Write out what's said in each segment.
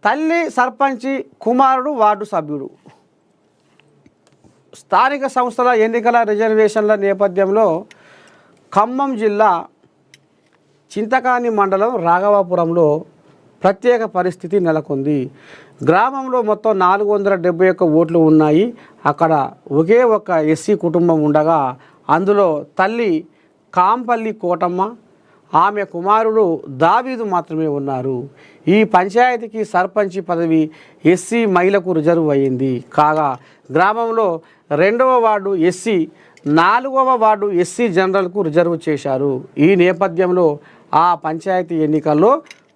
తల్లి సర్పంచి, కుమారుడు వార్డు సభ్యుడు. స్థానిక సంస్థల ఎన్నికల రిజర్వేషన్ల నేపథ్యంలో ఖమ్మం జిల్లా చింతకాని మండలం రాఘవాపురంలో ప్రత్యేక పరిస్థితి నెలకొంది. గ్రామంలో మొత్తం 471 ఓట్లు ఉన్నాయి. అక్కడ ఒకే ఒక ఎస్సీ కుటుంబం ఉండగా అందులో తల్లి కాంపల్లి కోటమ్మ, ఆమె కుమారుడు దావీదు మాత్రమే ఉన్నారు. ఈ పంచాయతీకి సర్పంచి పదవి ఎస్సీ మహిళకు రిజర్వ్ అయ్యింది. కాగా గ్రామంలో 2వ వార్డు ఎస్సీ, 4వ వార్డు ఎస్సీ జనరల్కు రిజర్వ్ చేశారు. ఈ నేపథ్యంలో ఆ పంచాయతీ ఎన్నికల్లో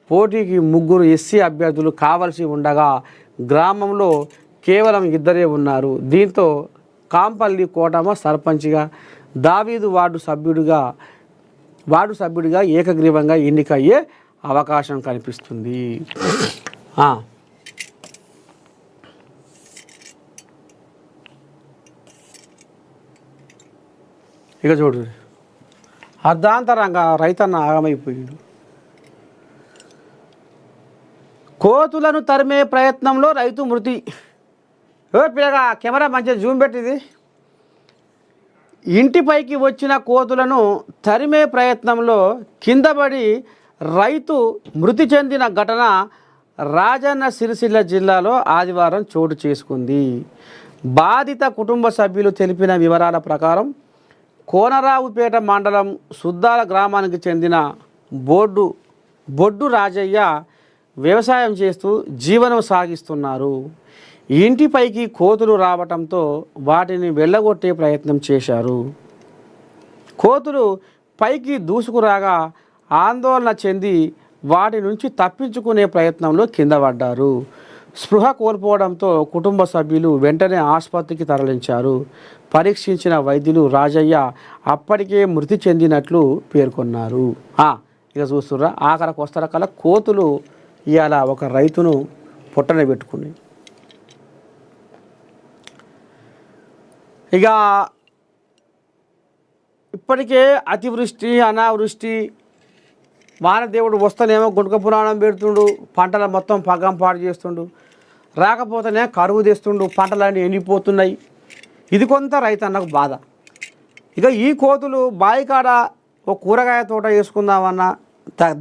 పోటీకి 3 ఎస్సీ అభ్యర్థులు కావలసి ఉండగా గ్రామంలో కేవలం 2 ఉన్నారు. దీంతో కాంపల్లి కోటమ్మ సర్పంచ్గా, దావీదు వార్డు సభ్యుడిగా ఏకగ్రీవంగా ఎన్నికయ్యే అవకాశం కనిపిస్తుంది. ఇక చూడు, అర్ధాంతరంగా రైతన్న ఆగమైపోయాడు. కోతులను తరిమే ప్రయత్నంలో రైతు మృతి. పిల్లగా కెమెరా మంచిగా జూమ్ పెట్టింది. ఇంటిపైకి వచ్చిన కోతులను తరిమే ప్రయత్నంలో కిందపడి రైతు మృతి చెందిన ఘటన రాజన్న సిరిసిల్ల జిల్లాలో ఆదివారం చోటు చేసుకుంది. బాధిత కుటుంబ సభ్యులు తెలిపిన వివరాల ప్రకారం కోనరావుపేట మండలం సుద్దాల గ్రామానికి చెందిన బొడ్డు రాజయ్య వ్యవసాయం చేస్తూ జీవనం సాగిస్తున్నారు. ఇంటిపైకి కోతులు రావటంతో వాటిని వెళ్ళగొట్టే ప్రయత్నం చేశారు. కోతులు పైకి దూసుకురాగా ఆందోళన చెంది వాటి నుంచి తప్పించుకునే ప్రయత్నంలో కింద పడ్డారు. స్పృహ కోల్పోవడంతో కుటుంబ సభ్యులు వెంటనే ఆసుపత్రికి తరలించారు. పరీక్షించిన వైద్యులు రాజయ్య అప్పటికే మృతి చెందినట్లు పేర్కొన్నారు. ఇక చూస్తుర్రా, ఆఖరికి వస్తారకల్లా కోతులు ఇవాళ ఒక రైతును పొట్టన పెట్టుకుని. ఇక ఇప్పటికే అతివృష్టి, అనావృష్టి, వానదేవుడు వస్తేనేమో గుంటక పురాణం పెడుతుండు, పంటలు మొత్తం పగ్గం పాడు చేస్తుండు, రాకపోతేనే కరువు తెస్తుండు, పంటలన్నీ ఎండిపోతున్నాయి. ఇది కొంత రైతన్నకు బాధ. ఇక ఈ కోతులు బాయికాడ ఓ కూరగాయ తోట వేసుకుందామన్నా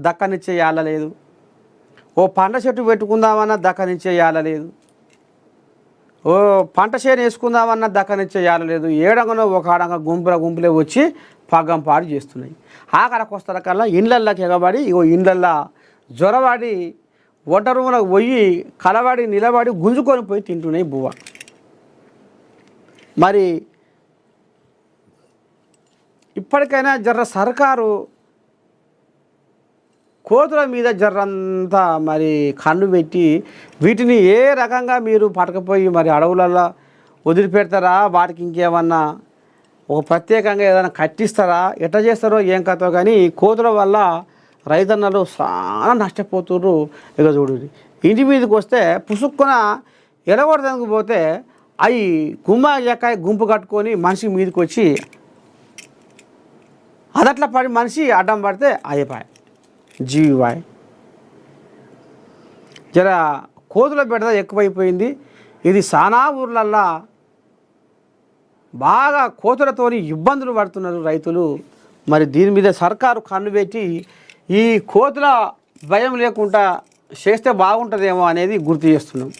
దక్కనిచ్చే యాలలేదు, ఓ పంట చెట్టు పెట్టుకుందామన్నా దక్కనిచ్చే యాలలేదు, ఓ పంట చేను వేసుకుందామన్నా దక్కనిచ్చే యాలలేదు. ఏడంగానో ఒక ఆడంగా గుంపులే వచ్చి పగ్గం పాడు చేస్తున్నాయి. ఆఖరికి వస్తారకల్లా ఇండ్లల్లోకి ఎగబడి ఇండ్లల్లో జ్వరవాడి వంట రూములకు పోయి కలబడి నిలబడి గుంజుకొని పోయి తింటున్నాయి బువ్వ. మరి ఇప్పటికైనా జర్ర సర్కారు కోతుల మీద జర్రంతా మరి కన్ను పెట్టి వీటిని ఏ రకంగా మీరు పట్టకపోయి మరి అడవులలో వదిలిపెడతారా, వాటికి ఇంకేమన్నా ఒక ప్రత్యేకంగా ఏదైనా కట్టిస్తారా, ఎట్లా చేస్తారో ఏం కథో. కానీ కోతుల వల్ల రైతన్నలు చాలా నష్టపోతుర్రు. ఇక చూడు, ఇంటి మీదకి వస్తే పుసుక్కున ఎడగొడదానికి పోతే అవి ఎక్కాయి గుంపు కట్టుకొని మనిషి మీదకి వచ్చి అదట్లా పడి మనిషి అడ్డం పడితే అయిపోయి జీవాయ్. జర కోతుల బెడద ఎక్కువైపోయింది. ఇది సానా ఊర్లల్లా బాగా కోతులతోని ఇబ్బందులు పడుతున్నారు రైతులు. మరి దీని మీద సర్కారు కన్ను పెట్టి ఈ కోతుల భయం లేకుండా చేస్తే బాగుంటుందేమో అనేది గుర్తు చేస్తున్నాం.